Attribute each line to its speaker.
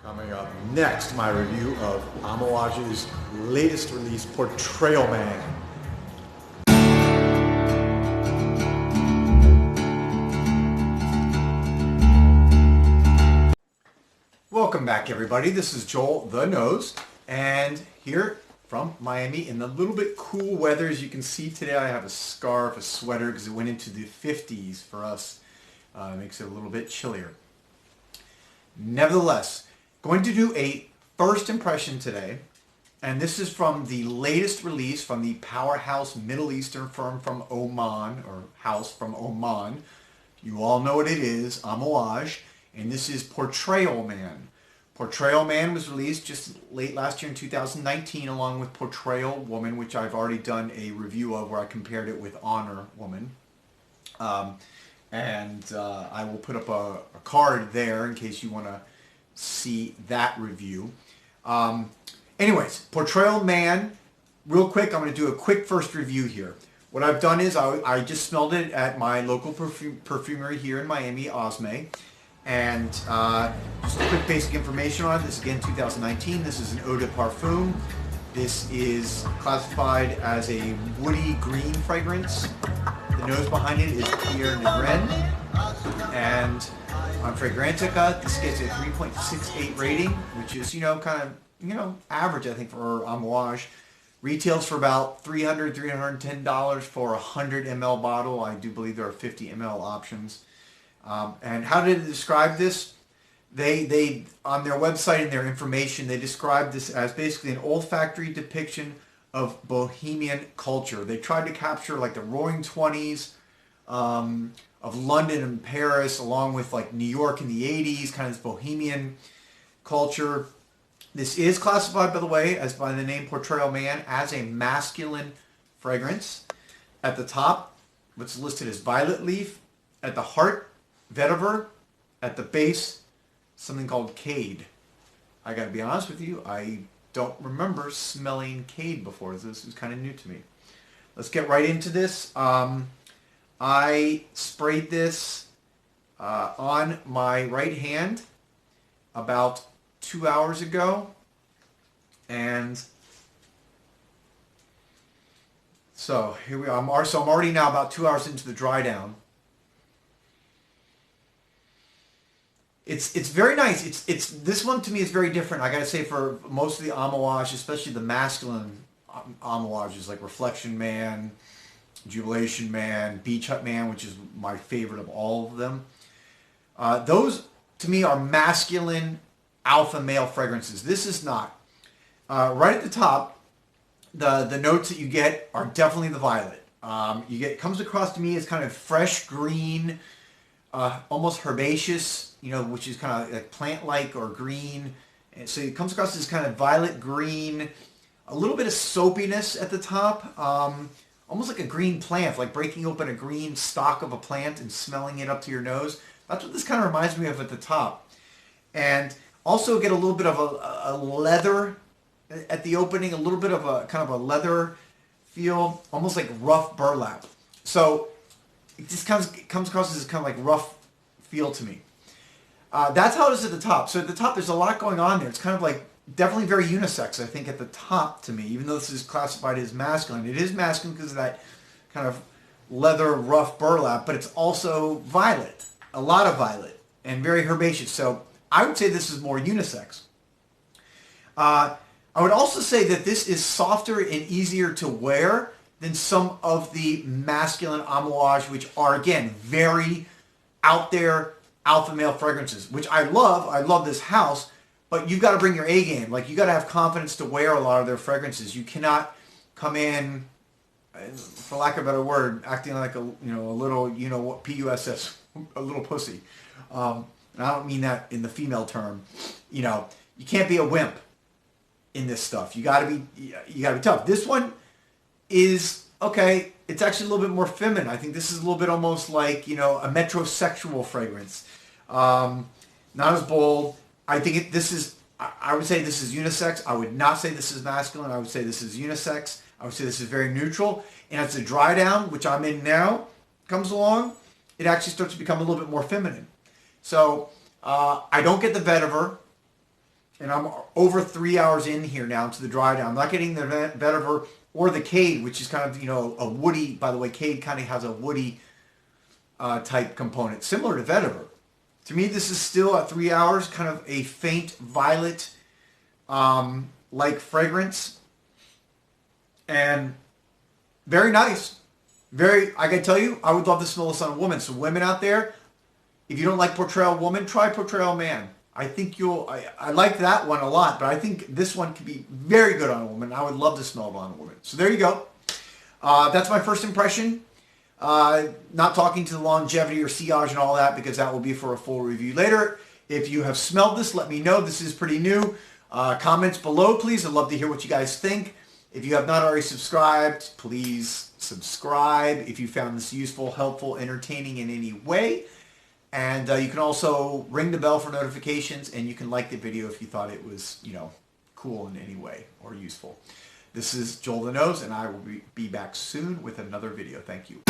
Speaker 1: Coming up next, my review of Amouage's latest release, Portrayal Man. Welcome back, everybody. This is JoelTheNose, and here from Miami in the little bit cool weather. As you can see today, I have a scarf, a sweater, because it went into the 50s for us. It makes it a little bit chillier. Nevertheless, going to do a first impression today, and this is from the latest release from the powerhouse Middle Eastern firm from Oman, or house from Oman. You all know what it is, Amouage, and this is Portrayal Man. Portrayal Man was released just late last year in 2019, along with Portrayal Woman, which I've already done a review of where I compared it with Honor Woman. I will put up a card there in case you want to see that review. Anyways, Portrayal Man, real quick, I'm going to do a quick first review here. What I've done is I just smelled it at my local perfumery here in Miami, Osme. And just a quick basic information on it. This is again 2019. This is an eau de parfum. This is classified as a woody green fragrance. The nose behind it is Pierre Negrin. And on Fragrantica, this gets a 3.68 rating, which is, kind of, average, I think, for Amouage. Retails for about $300, $310 for a 100 ml bottle. I do believe there are 50 ml options. And how did they describe this? They on their website and their information, they described this as basically an olfactory depiction of bohemian culture. They tried to capture like the Roaring '20s of London and Paris, along with like New York in the '80s, kind of this bohemian culture. This is classified, by the way, as by the name Portrayal Man, as a masculine fragrance. At the top, what's listed as violet leaf. At the heart, Vetiver. At the base, something called Cade. I gotta be honest with you, I don't remember smelling Cade before. This is kind of new to me. Let's get right into this. I sprayed this on my right hand about 2 hours ago, and so here we are. So I'm already now about 2 hours into the dry down. It's very nice. It's this one to me is very different. I gotta say, for most of the Amouage, especially the masculine Amouages like Reflection Man, Jubilation Man, Beach Hut Man, which is my favorite of all of them. Those to me are masculine alpha male fragrances. This is not. Right at the top, the notes that you get are definitely the violet. Comes across to me as kind of fresh green, almost herbaceous, which is kind of like plant-like or green. And so it comes across as kind of violet green, a little bit of soapiness at the top, almost like a green plant, like breaking open a green stalk of a plant and smelling it up to your nose. That's what this kind of reminds me of at the top. And also get a little bit of a leather at the opening, a little bit of a kind of a leather feel, almost like rough burlap. So it just comes across as kind of like rough feel to me. That's how it is at the top. So at the top, there's a lot going on there. It's kind of like definitely very unisex, I think, at the top to me, even though this is classified as masculine. It is masculine because of that kind of leather rough burlap, but it's also violet, a lot of violet, and very herbaceous. So I would say this is more unisex. I would also say that this is softer and easier to wear than some of the masculine Amouage, which are, again, very out there alpha male fragrances, which I love. I love this house, but you've got to bring your A game. Like, you got to have confidence to wear a lot of their fragrances. You cannot come in, for lack of a better word, acting like a little, PUSS, a little pussy. And I don't mean that in the female term. You can't be a wimp in this stuff. You gotta be tough. This one is okay. It's actually a little bit more feminine. I think this is a little bit almost like, a metrosexual fragrance. Not as bold. I think I would say this is unisex. I would not say this is masculine. I would say this is unisex. I would say this is very neutral. And as the dry down, which I'm in now, comes along, it actually starts to become a little bit more feminine. So I don't get the vetiver. and I'm over 3 hours in here now to the dry down. I'm not getting the vetiver or the Cade, which is kind of, you know, a woody. By the way, Cade kind of has a woody type component, similar to vetiver. To me, this is still at 3 hours, kind of a faint violet like fragrance, and very nice. I can tell you, I would love to smell this on a woman. So women out there, if you don't like Portrayal Woman, try Portrayal Man. I think I like that one a lot, but I think this one could be very good on a woman. I would love to smell it on a woman. So there you go. That's my first impression. Not talking to the longevity or sillage and all that, because that will be for a full review later. If you have smelled this, let me know. This is pretty new. Comments below, please. I'd love to hear what you guys think. If you have not already subscribed, please subscribe if you found this useful, helpful, entertaining in any way. And you can also ring the bell for notifications, and you can like the video if you thought it was, you know, cool in any way or useful. This is Joel the Nose, and I will be back soon with another video. Thank you.